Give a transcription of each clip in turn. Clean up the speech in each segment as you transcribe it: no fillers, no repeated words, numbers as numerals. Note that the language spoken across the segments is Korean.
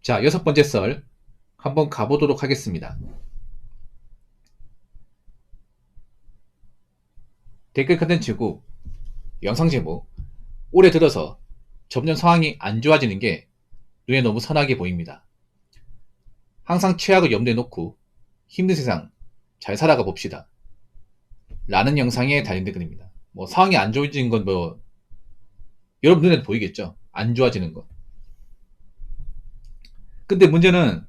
자, 6번째 썰 한번 가보도록 하겠습니다. 댓글 컨텐츠고 영상 제목, 올해 들어서 점점 상황이 안 좋아지는 게 눈에 너무 선하게 보입니다. 항상 최악을 염두에 놓고 힘든 세상 잘 살아가 봅시다 라는 영상에 달린 댓글입니다. 상황이 안 좋아지는 건 여러분 눈에 보이겠죠? 안 좋아지는 거. 근데 문제는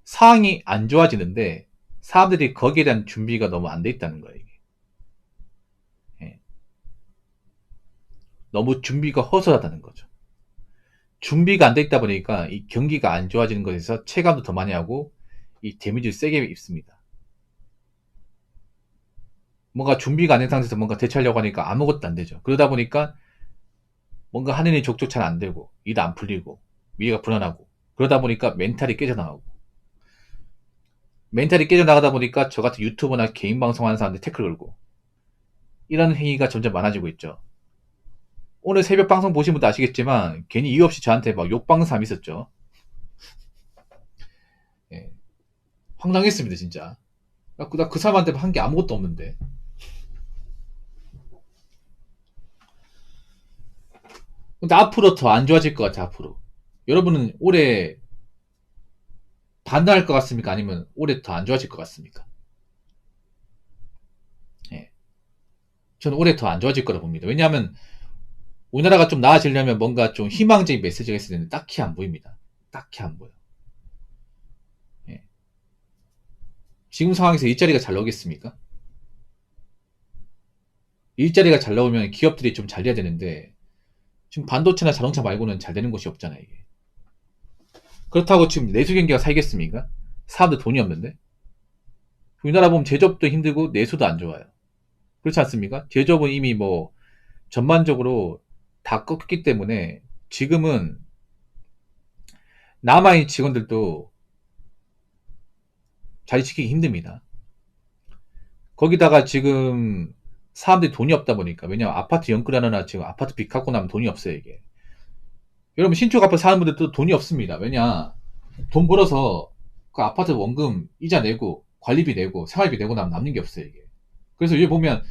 상황이 안 좋아지는데 사람들이 거기에 대한 준비가 너무 안 돼 있다는 거예요. 이게. 너무 준비가 허술하다는 거죠. 준비가 안 돼 있다 보니까 이 경기가 안 좋아지는 것에서 체감도 더 많이 하고 이 데미지를 세게 입습니다. 뭔가 준비가 안 된 상태에서 뭔가 대처하려고 하니까 아무것도 안 되죠. 그러다 보니까 뭔가 하는 일이 족족 잘 안 되고 일 안 풀리고 미래가 불안하고 그러다 보니까 멘탈이 깨져나가고 멘탈이 깨져나가다 보니까 저 같은 유튜버나 개인 방송하는 사람들 태클 걸고 이런 행위가 점점 많아지고 있죠. 오늘 새벽 방송 보신 분도 아시겠지만 괜히 이유 없이 저한테 막 욕박는 사람 있었죠. 예. 황당했습니다 진짜. 나 그 사람한테 한 게 아무것도 없는데. 근데 앞으로 더 안 좋아질 것 같아. 앞으로 여러분은 올해 반등할 것 같습니까? 아니면 올해 더 안 좋아질 것 같습니까? 예. 저는 올해 더 안 좋아질 거라 봅니다. 왜냐하면 우리나라가 좀 나아지려면 뭔가 좀 희망적인 메시지가 있어야 되는데 딱히 안 보입니다. 딱히 안 보여. 예. 지금 상황에서 일자리가 잘 나오겠습니까? 일자리가 잘 나오면 기업들이 좀 잘 돼야 되는데 지금 반도체나 자동차 말고는 잘 되는 곳이 없잖아요. 이게. 그렇다고 지금 내수 경기가 살겠습니까? 사람들 돈이 없는데. 우리나라 보면 제조업도 힘들고 내수도 안 좋아요. 그렇지 않습니까? 제조업은 이미 전반적으로 다 꺾였기 때문에 지금은 남아있는 직원들도 자리 지키기 힘듭니다. 거기다가 지금 사람들이 돈이 없다 보니까, 왜냐면 아파트 연끌하느라 지금 아파트 빚 갚고 나면 돈이 없어요, 이게. 여러분 신축 아파트 사는 분들도 돈이 없습니다. 왜냐, 돈 벌어서 그 아파트 원금 이자 내고 관리비 내고 생활비 내고 나면 남는 게 없어요, 이게. 그래서 여기 보면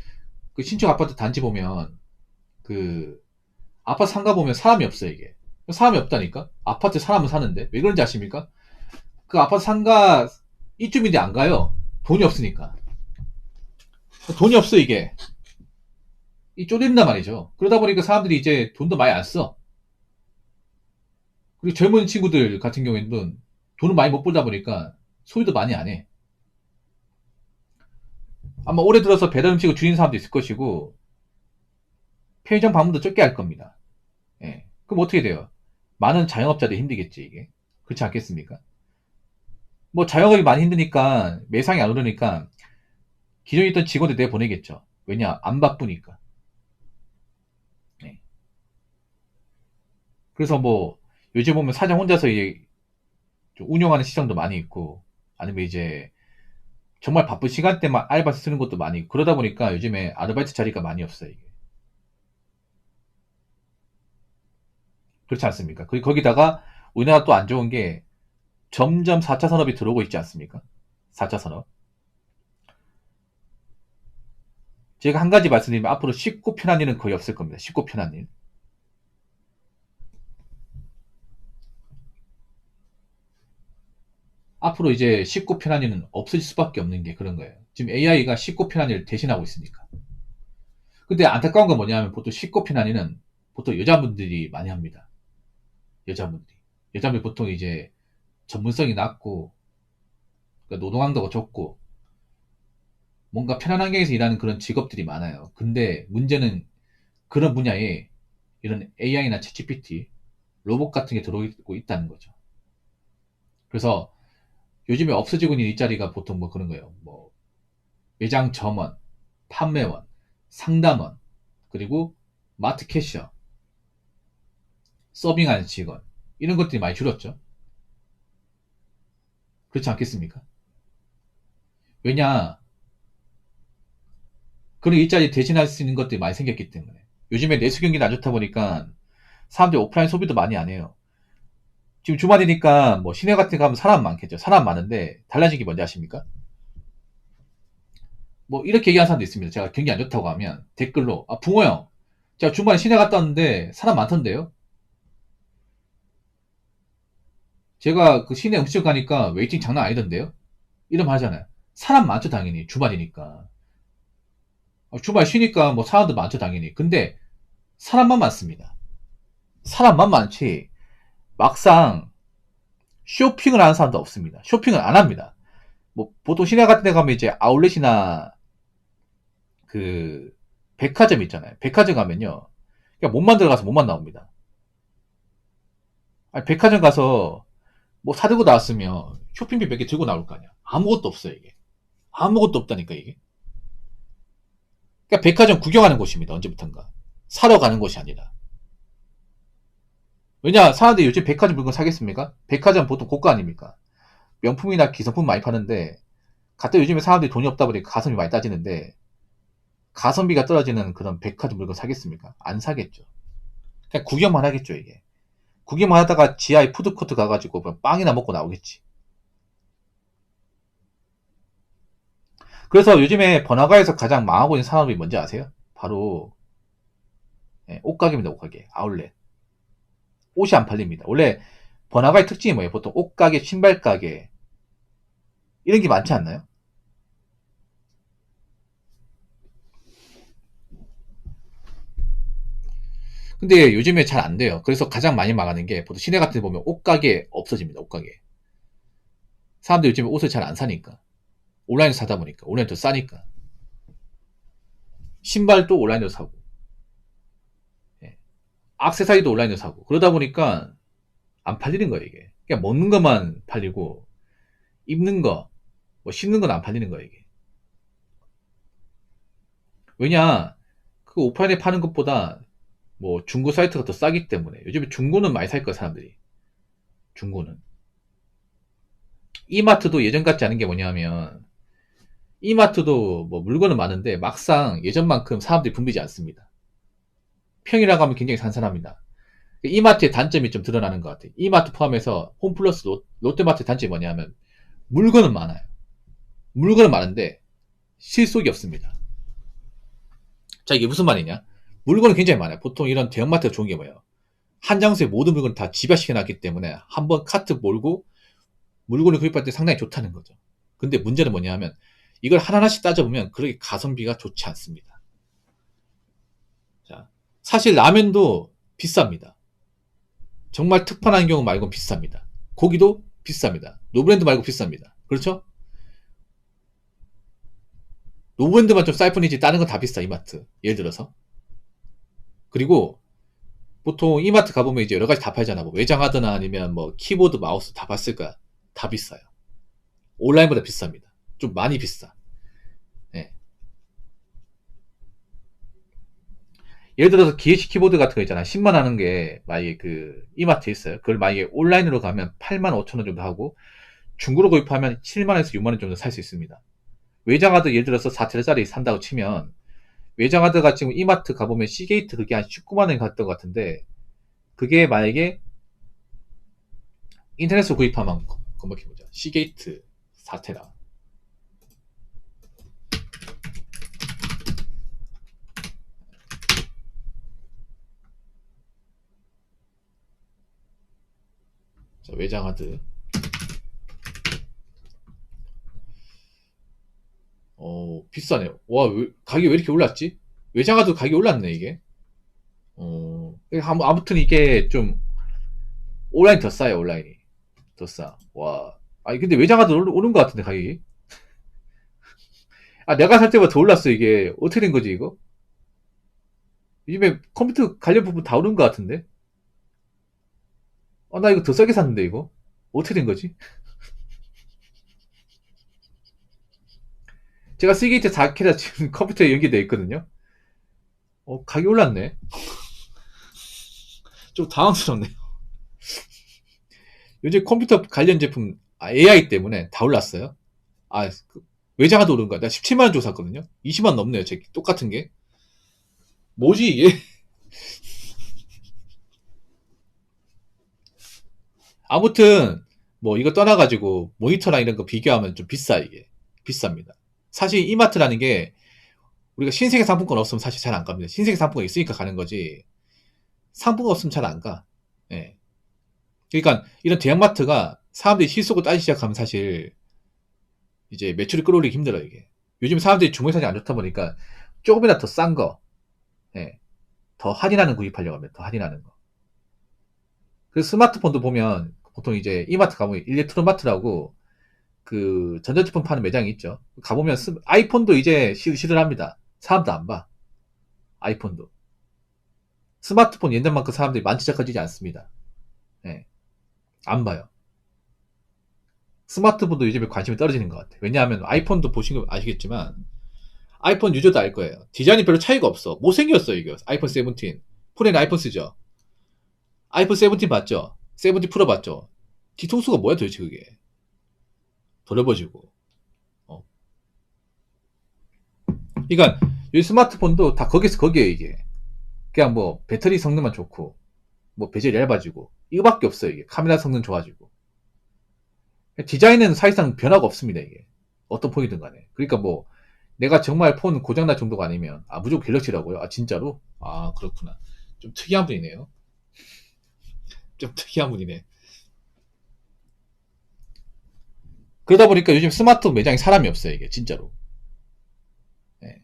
그 신축 아파트 단지 보면 그 아파트 상가 보면 사람이 없어요, 이게. 사람이 없다니까? 아파트 사람은 사는데. 왜 그런지 아십니까? 그 아파트 상가 이쯤인데 안 가요. 돈이 없으니까. 돈이 없어, 이게. 이 쪼들린단 말이죠. 그러다 보니까 사람들이 이제 돈도 많이 안 써. 그리고 젊은 친구들 같은 경우에는 돈을 많이 못 벌다 보니까 소비도 많이 안 해. 아마 올해 들어서 배달 음식을 줄이는 사람도 있을 것이고, 편의점 방문도 적게 할 겁니다. 예. 그럼 어떻게 돼요? 많은 자영업자들이 힘들겠지, 이게. 그렇지 않겠습니까? 자영업이 많이 힘드니까, 매상이 안 오르니까, 기존에 있던 직원들 내보내겠죠. 왜냐? 안 바쁘니까. 예. 그래서 요즘 보면 사장 혼자서 좀 운영하는 시장도 많이 있고, 아니면 이제, 정말 바쁜 시간대만 알바 쓰는 것도 많이 있고, 그러다 보니까 요즘에 아르바이트 자리가 많이 없어요, 이게. 그렇지 않습니까? 거기다가, 우리나라 또 안 좋은 게, 점점 4차 산업이 들어오고 있지 않습니까? 4차 산업. 제가 한 가지 말씀드리면 앞으로 쉽고 편한 일은 거의 없을 겁니다. 쉽고 편한 일. 앞으로 이제 쉽고 편한 일은 없을 수밖에 없는 게 그런 거예요. 지금 AI가 쉽고 편한 일을 대신하고 있으니까. 근데 안타까운 건 뭐냐면 보통 쉽고 편한 일은 보통 여자분들이 많이 합니다. 여자분들이. 여자분들 보통 이제 전문성이 낮고 그러니까 노동강도가 적고 뭔가 편한 환경에서 일하는 그런 직업들이 많아요. 근데 문제는 그런 분야에 이런 AI나 챗GPT, 로봇 같은 게 들어오고 있다는 거죠. 그래서 요즘에 없어지고 있는 일자리가 보통 그런 거예요. 매장 점원, 판매원, 상담원, 그리고 마트 캐셔, 서빙하는 직원, 이런 것들이 많이 줄었죠. 그렇지 않겠습니까? 왜냐, 그런 일자리 대신할 수 있는 것들이 많이 생겼기 때문에. 요즘에 내수 경기는 안 좋다 보니까 사람들이 오프라인 소비도 많이 안 해요. 지금 주말이니까 뭐 시내 같은 데 가면 사람 많겠죠. 사람 많은데 달라진 게 뭔지 아십니까? 뭐 이렇게 얘기하는 사람도 있습니다. 제가 경기 안 좋다고 하면 댓글로 아 붕어 형 제가 주말에 시내 갔다 왔는데 사람 많던데요. 제가 그 시내 음식점 가니까 웨이팅 장난 아니던데요. 이러면 하잖아요. 사람 많죠 당연히 주말이니까. 주말 쉬니까 뭐 사람도 많죠 당연히. 근데 사람만 많습니다. 사람만 많지 막상 쇼핑을 하는 사람도 없습니다. 쇼핑을 안 합니다. 뭐 보통 시내 같은 데 가면 이제 아울렛이나 그 백화점 있잖아요. 백화점 가면요. 그냥 몸만 들어가서 몸만 나옵니다. 아니, 백화점 가서 뭐 사들고 나왔으면 쇼핑비 몇 개 들고 나올 거 아니야. 아무것도 없어요, 이게. 아무것도 없다니까, 이게. 그러니까 백화점 구경하는 곳입니다, 언제부턴가. 사러 가는 곳이 아니라. 왜냐, 사람들이 요즘 백화점 물건 사겠습니까? 백화점 보통 고가 아닙니까? 명품이나 기성품 많이 파는데, 갖다 요즘에 사람들이 돈이 없다 보니까 가성비 많이 따지는데, 가성비가 떨어지는 그런 백화점 물건 사겠습니까? 안 사겠죠. 그냥 구경만 하겠죠, 이게. 구경만 하다가 지하에 푸드코트 가가지고 빵이나 먹고 나오겠지. 그래서 요즘에 번화가에서 가장 망하고 있는 산업이 뭔지 아세요? 바로 옷가게입니다. 옷가게. 아울렛. 옷이 안 팔립니다. 원래 번화가의 특징이 뭐예요? 보통 옷가게, 신발가게 이런 게 많지 않나요? 근데 요즘에 잘 안 돼요. 그래서 가장 많이 망하는 게 보통 시내 같은 데 보면 옷가게 없어집니다. 옷가게. 사람들이 요즘에 옷을 잘 안 사니까. 온라인에서 사다 보니까. 온라인도 싸니까. 신발도 온라인으로 사고. 예. 액세서리도 온라인으로 사고. 그러다 보니까 안 팔리는 거예요, 이게. 그냥 먹는 것만 팔리고 입는 거, 뭐 신는 건 안 팔리는 거예요, 이게. 왜냐? 그 오프라인에 파는 것보다 뭐 중고 사이트가 더 싸기 때문에 요즘에 중고는 많이 살 거야, 사람들이. 중고는. 이마트도 예전 같지 않은 게 뭐냐면 이마트도 뭐 물건은 많은데 막상 예전만큼 사람들이 붐비지 않습니다. 평이라고 하면 굉장히 산산합니다. 이마트의 단점이 좀 드러나는 것 같아요. 이마트 포함해서 홈플러스 롯데마트의 단점이 뭐냐면 물건은 많아요. 물건은 많은데 실속이 없습니다. 자, 이게 무슨 말이냐? 물건은 굉장히 많아요. 보통 이런 대형마트가 좋은 게 뭐예요? 한 장소에 모든 물건을 다 집약시켜 놨기 때문에 한번 카트 몰고 물건을 구입할 때 상당히 좋다는 거죠. 근데 문제는 뭐냐 하면 이걸 하나하나씩 따져보면 그렇게 가성비가 좋지 않습니다. 자, 사실 라면도 비쌉니다. 정말 특판한 경우 말고 비쌉니다. 고기도 비쌉니다. 노브랜드 말고 비쌉니다. 그렇죠? 노브랜드만 좀 쌀 뿐이지 다른 건 다 비싸, 이마트. 예를 들어서. 그리고 보통 이마트 가보면 이제 여러 가지 다 팔잖아. 뭐 외장하드나 아니면 뭐 키보드, 마우스 다 봤을 거야. 다 비싸요. 온라인보다 비쌉니다. 좀 많이 비싸. 예. 예를 들어서 기계식 키보드 같은 거 있잖아. 10만 하는 게 만약에 그 이마트에 있어요. 그걸 만약에 온라인으로 가면 8만 5천 원 정도 하고 중고로 구입하면 7만원에서 6만원 정도 살 수 있습니다. 외장하드 예를 들어서 4테라짜리 산다고 치면 외장하드가 지금 이마트 가보면 시게이트 그게 한 19만원 갔던 것 같은데 그게 만약에 인터넷으로 구입하면 검색해보자. 시게이트 4테라. 자, 외장하드. 비싸네요. 와, 가격이 왜 이렇게 올랐지? 외장하드 가격이 올랐네, 이게. 아무튼 이게 좀, 온라인 더 싸요, 온라인이. 더 싸. 와. 아니, 근데 외장하드 오른 것 같은데, 가격이. 아, 내가 살 때보다 더 올랐어, 이게. 어떻게 된 거지, 이거? 요즘에 컴퓨터 관련 부분 다 오른 것 같은데? 나 이거 더 싸게 샀는데, 이거? 어떻게 된 거지? 제가 시게이트 4K라 지금 컴퓨터에 연결되어 있거든요? 가격이 올랐네. 좀 당황스럽네요. 요즘 컴퓨터 관련 제품, AI 때문에 다 올랐어요. 외장하드 오른 거야. 나 17만원 주고 샀거든요? 20만원 넘네요, 제 똑같은 게. 뭐지, 이게? 아무튼 뭐 이거 떠나가지고 모니터랑 이런 거 비교하면 좀 비싸 이게. 비쌉니다. 사실 이마트라는 게 우리가 신세계 상품권 없으면 사실 잘 안 갑니다. 신세계 상품권 있으니까 가는 거지. 상품권 없으면 잘 안 가. 예. 그러니까 이런 대형마트가 사람들이 실속을 따지기 시작하면 사실 이제 매출이 끌어올리기 힘들어요 이게. 요즘 사람들이 주머니 사정이 안 좋다 보니까 조금이라도 더 싼 거, 예. 더 할인하는 구입하려고 합니다. 더 할인하는 거. 그래서 스마트폰도 보면 보통 이제 이마트 가보면 일렉트로마트라고 그 전자제품 파는 매장이 있죠. 가보면 아이폰도 이제 시들합니다. 사람도 안 봐. 아이폰도. 스마트폰 옛날만큼 사람들이 만지작하지 않습니다. 예. 안 봐요. 스마트폰도 요즘에 관심이 떨어지는 것 같아요. 왜냐하면 아이폰도 보시면 아시겠지만 아이폰 유저도 알 거예요. 디자인이 별로 차이가 없어. 못생겼어 이거. 아이폰 17. 폰에는 아이폰 쓰죠. 아이폰 17 봤죠? 17 프로 봤죠? 뒤통수가 뭐야 도대체 그게. 더러워지고. 어. 그러니까 이 스마트폰도 다 거기서 거기에 이게. 그냥 뭐 배터리 성능만 좋고 뭐 베젤 얇아지고 이거밖에 없어요 이게. 카메라 성능 좋아지고. 디자인은 사실상 변화가 없습니다 이게. 어떤 폰이든 간에. 그러니까 뭐 내가 정말 폰 고장날 정도가 아니면 아 무조건 갤럭시라고요? 아 진짜로? 아 그렇구나. 좀 특이한 분이네요. 좀 특이한 분이네. 그러다 보니까 요즘 스마트 매장에 사람이 없어요 이게 진짜로. 네.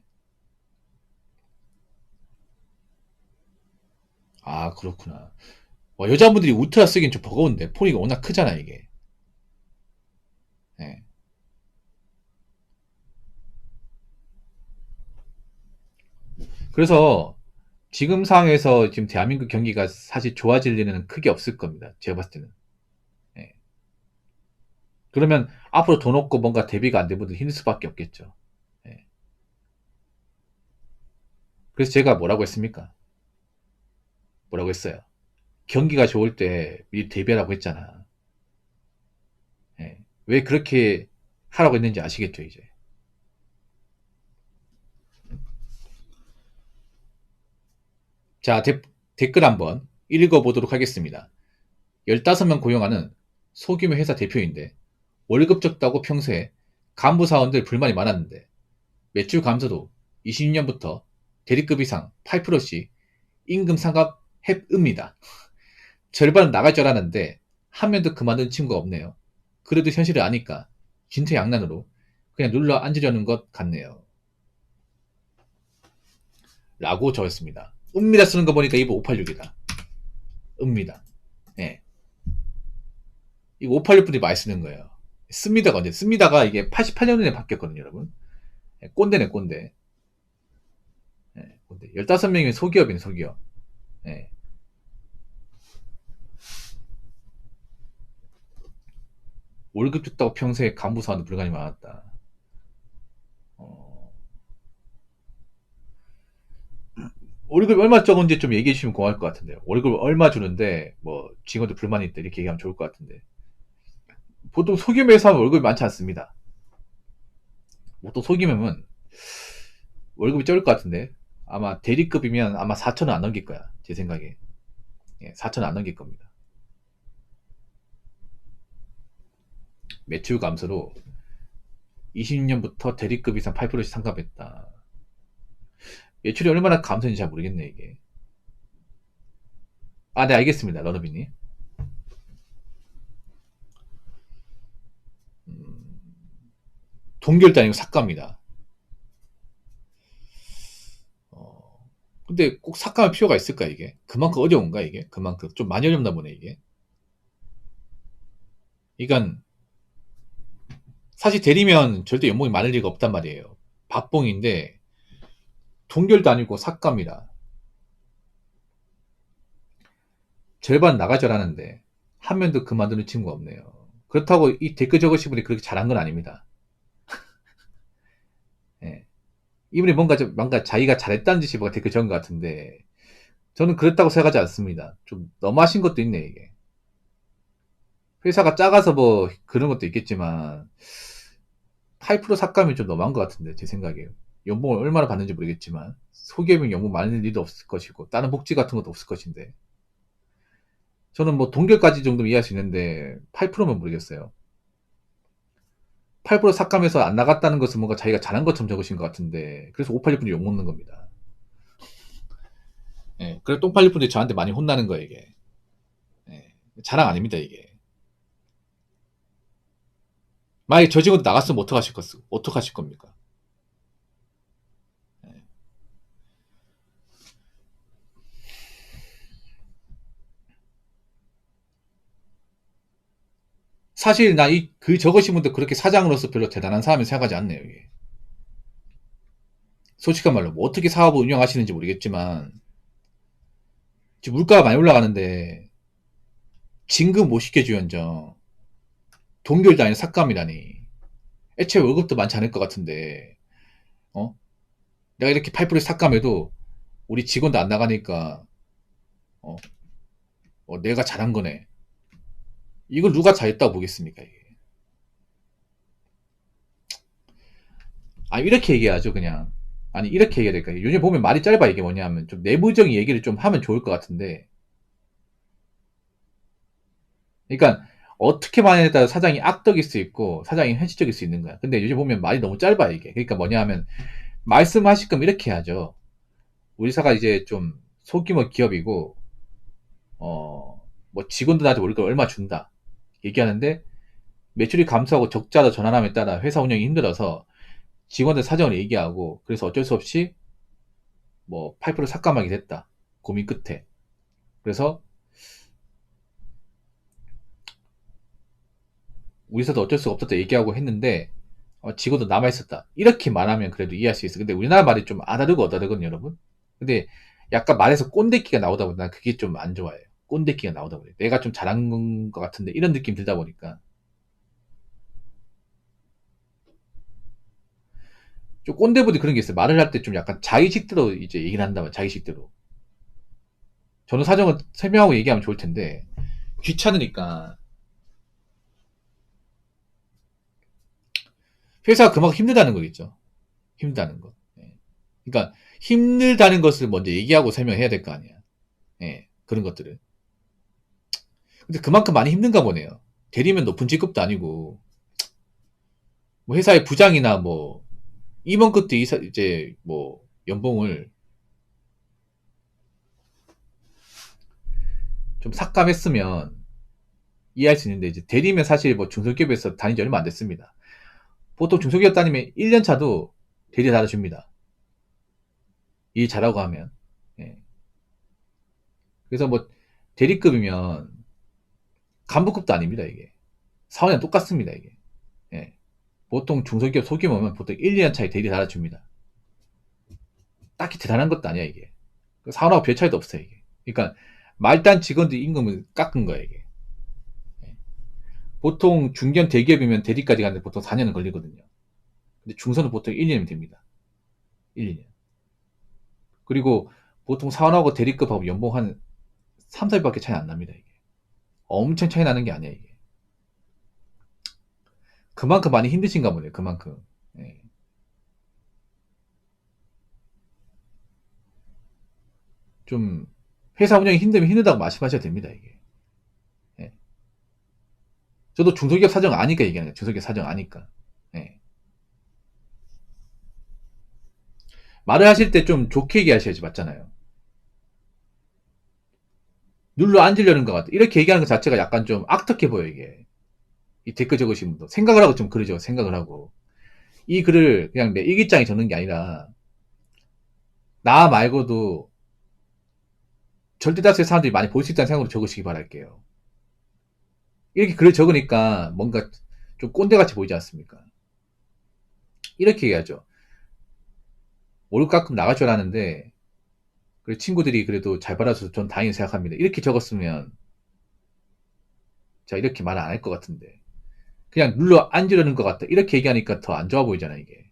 아 그렇구나. 와, 여자분들이 울트라 쓰기엔 좀 버거운데 폰이 워낙 크잖아 이게. 네. 그래서 지금 상황에서 지금 대한민국 경기가 사실 좋아질 일은 크게 없을 겁니다. 제가 봤을 때는. 네. 그러면 앞으로 돈 없고 뭔가 대비가 안 되면 힘들 수밖에 없겠죠. 네. 그래서 제가 뭐라고 했습니까? 뭐라고 했어요? 경기가 좋을 때 미리 대비하라고 했잖아. 예. 왜 그렇게 하라고 했는지 아시겠죠, 이제. 자, 댓글 한번 읽어보도록 하겠습니다. 15명 고용하는 소규모 회사 대표인데 월급 적다고 평소에 간부 사원들 불만이 많았는데 매출 감소도 26년부터 대리급 이상 8%씩 임금 상각 해읍니다. 절반은 나갈 줄 알았는데 한 명도 그만둔 친구가 없네요. 그래도 현실을 아니까 진퇴양난으로 그냥 눌러 앉으려는 것 같네요. 라고 적었습니다. 읍니다 쓰는 거 보니까 이거 586이다. 읍니다. 예. 이거 586분이 많이 쓰는 거예요. 씁니다가 언제? 씁니다가 이게 88년에 바뀌었거든요, 여러분. 예, 꼰대네, 꼰대. 예, 꼰대. 15명이면 소기업이네, 소기업. 예. 월급 줬다고 평소에 간부 사원도 불만이 많았다. 월급 얼마 적은지 좀 얘기해 주시면 고마울 것 같은데요. 월급 얼마 주는데 뭐 직원들 불만이 있다 이렇게 얘기하면 좋을 것 같은데 보통 소규모 회사는 월급이 많지 않습니다. 보통 소규모면 월급이 적을 것 같은데 아마 대리급이면 아마 4천원 안 넘길 거야 제 생각에. 예, 4천원 안 넘길 겁니다. 매출 감소로 20년부터 대리급 이상 8%씩 상감했다. 매출이 얼마나 감소했는지 잘 모르겠네 이게. 아, 네 알겠습니다 러너비님. 동결도 아니고 삭감이다. 근데 꼭 삭감할 필요가 있을까 이게? 그만큼 어려운가 이게? 그만큼 좀 많이 어렵나 보네 이게. 그러니까 사실 대리면 절대 연봉이 많을 리가 없단 말이에요. 박봉인데 동결도 아니고 삭감이다. 절반 나갈 줄 알았는데 한 명도 그만두는 친구가 없네요. 그렇다고 이 댓글 적으신 분이 그렇게 잘한 건 아닙니다. 예. 이분이 뭔가 자기가 잘했다는 듯이 뭔가 댓글 적은 것 같은데 저는 그렇다고 생각하지 않습니다. 좀 너무하신 것도 있네 이게. 회사가 작아서 뭐 그런 것도 있겠지만 8% 삭감이 좀 너무한 것 같은데 제 생각에. 연봉을 얼마나 받는지 모르겠지만 소기업이면 연봉 많은 일도 없을 것이고 다른 복지 같은 것도 없을 것인데 저는 뭐 동결까지 정도는 이해할 수 있는데 8%면 모르겠어요. 8% 삭감해서 안 나갔다는 것은 뭔가 자기가 잘한 것처럼 적으신 것 같은데 그래서 586분이 욕먹는 겁니다. 예, 그래서 똥팔리분들이 저한테 많이 혼나는 거예요, 이게. 예, 자랑 아닙니다, 이게. 만약에 저 직원도 나갔으면 어떡하실 겁니까? 예. 사실 그 적으신 분도 그렇게 사장으로서 별로 대단한 사람이 생각하지 않네요, 이게. 솔직한 말로 뭐 어떻게 사업을 운영하시는지 모르겠지만 지금 물가가 많이 올라가는데 진급 못 시켜주연정 동결도 아닌 삭감이라니. 애초에 월급도 많지 않을 것 같은데 어? 내가 이렇게 8% 삭감해도 우리 직원도 안 나가니까 어, 내가 잘한 거네. 이걸 누가 잘했다고 보겠습니까, 이게. 아, 이렇게 얘기하죠, 그냥. 아니, 이렇게 얘기해야 될까요? 요즘 보면 말이 짧아, 이게 뭐냐면, 좀 내부적인 얘기를 좀 하면 좋을 것 같은데, 그러니까, 어떻게 말하냐에 따라 사장이 악덕일 수 있고, 사장이 현실적일 수 있는 거야. 근데 요즘 보면 말이 너무 짧아, 이게. 그러니까 뭐냐 하면, 말씀하실 거면 이렇게 하죠. 우리 사가 이제 좀 소규모 기업이고, 뭐 직원들한테 월급을 얼마 준다. 얘기하는데, 매출이 감소하고 적자로 전환함에 따라 회사 운영이 힘들어서 직원들 사정을 얘기하고, 그래서 어쩔 수 없이 뭐 8% 삭감하게 됐다. 고민 끝에. 그래서 우리 회사도 어쩔 수가 없었다 얘기하고 했는데 직원도 남아있었다. 이렇게 말하면 그래도 이해할 수 있어. 근데 우리나라 말이 좀 아다르고 어다르거든요, 여러분. 근데 약간 말에서 꼰대기가 나오다 보니 난 그게 좀 안 좋아해요. 꼰대기가 나오다 보니 내가 좀 잘한 것 같은데 이런 느낌 들다 보니까 좀 꼰대분이 그런 게 있어요. 말을 할 때 좀 약간 자의식대로 이제 얘기를 한다면 자의식대로. 저는 사정을 설명하고 얘기하면 좋을 텐데 귀찮으니까 회사가 그만큼 힘들다는 거겠죠. 힘들다는 거. 예. 그러니까 힘들다는 것을 먼저 얘기하고 설명해야 될 거 아니야. 예, 그런 것들을. 근데 그만큼 많이 힘든가 보네요. 대리면 높은 직급도 아니고 뭐 회사의 부장이나 뭐 임원급도 이제 뭐 연봉을 좀 삭감했으면 이해할 수 있는데 이제 대리면 사실 뭐 중소기업에서 다닌 지 얼마 안 됐습니다. 보통 중소기업 다니면 1년 차도 대리 달아줍니다. 일 잘하고 하면. 예. 그래서 뭐 대리급이면 간부급도 아닙니다, 이게. 사원이랑 똑같습니다, 이게. 예. 보통 중소기업 소규모면 보통 1, 2년 차에 대리 달아줍니다. 딱히 대단한 것도 아니야, 이게. 사원하고 별 차이도 없어요, 이게. 그러니까 말단 직원들 임금을 깎은 거야, 이게. 예. 보통 중견 대기업이면 대리까지 가는데 보통 4년은 걸리거든요. 근데 중소는 보통 1, 2년이면 됩니다. 1, 2년. 그리고 보통 사원하고 대리급하고 연봉 한 3, 4배밖에 차이 안 납니다, 이게. 엄청 차이 나는 게 아니야, 이게. 그만큼 많이 힘드신가 보네요, 그만큼. 예. 좀 회사 운영이 힘들면 힘들다고 말씀하셔야 됩니다, 이게. 예. 저도 중소기업 사정 아니까 얘기하는 거예요. 중소기업 사정 아니까. 예. 말을 하실 때 좀 좋게 얘기하셔야지 맞잖아요. 눌러 앉으려는 것 같아. 이렇게 얘기하는 것 자체가 약간 좀 악덕해 보여, 이게. 이 댓글 적으신 분도. 생각을 하고 좀 그러죠, 생각을 하고. 이 글을 그냥 내 일기장에 적는 게 아니라, 나 말고도 절대 다수의 사람들이 많이 볼 수 있다는 생각으로 적으시기 바랄게요. 이렇게 글을 적으니까 뭔가 좀 꼰대같이 보이지 않습니까? 이렇게 얘기하죠. 월급 가끔 나갈 줄 알았는데, 그래 친구들이 그래도 잘 받아줘서 전 다행히 생각합니다. 이렇게 적었으면, 자, 이렇게 말 안 할 것 같은데. 그냥 눌러 앉으려는 것 같다. 이렇게 얘기하니까 더 안 좋아 보이잖아, 이게.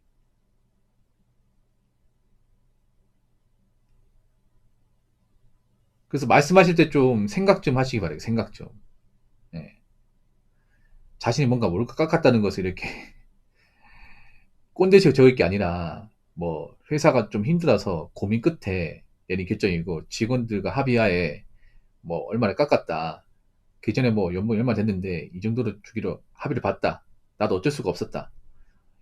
그래서 말씀하실 때 좀 생각 좀 하시기 바래요. 생각 좀. 예. 자신이 뭔가 월급 깎았다는 것을 이렇게 꼰대식으로 적을 게 아니라, 뭐, 회사가 좀 힘들어서 고민 끝에 내린 결정이고, 직원들과 합의하에 뭐, 얼마를 깎았다. 그 전에 뭐 연봉이 얼마 됐는데 이 정도로 주기로 합의를 봤다. 나도 어쩔 수가 없었다.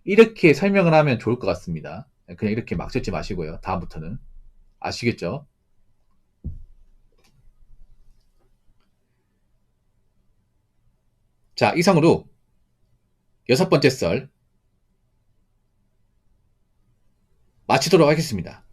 이렇게 설명을 하면 좋을 것 같습니다. 그냥 이렇게 막 적지 마시고요. 다음부터는. 아시겠죠? 자, 이상으로 6번째 썰 마치도록 하겠습니다.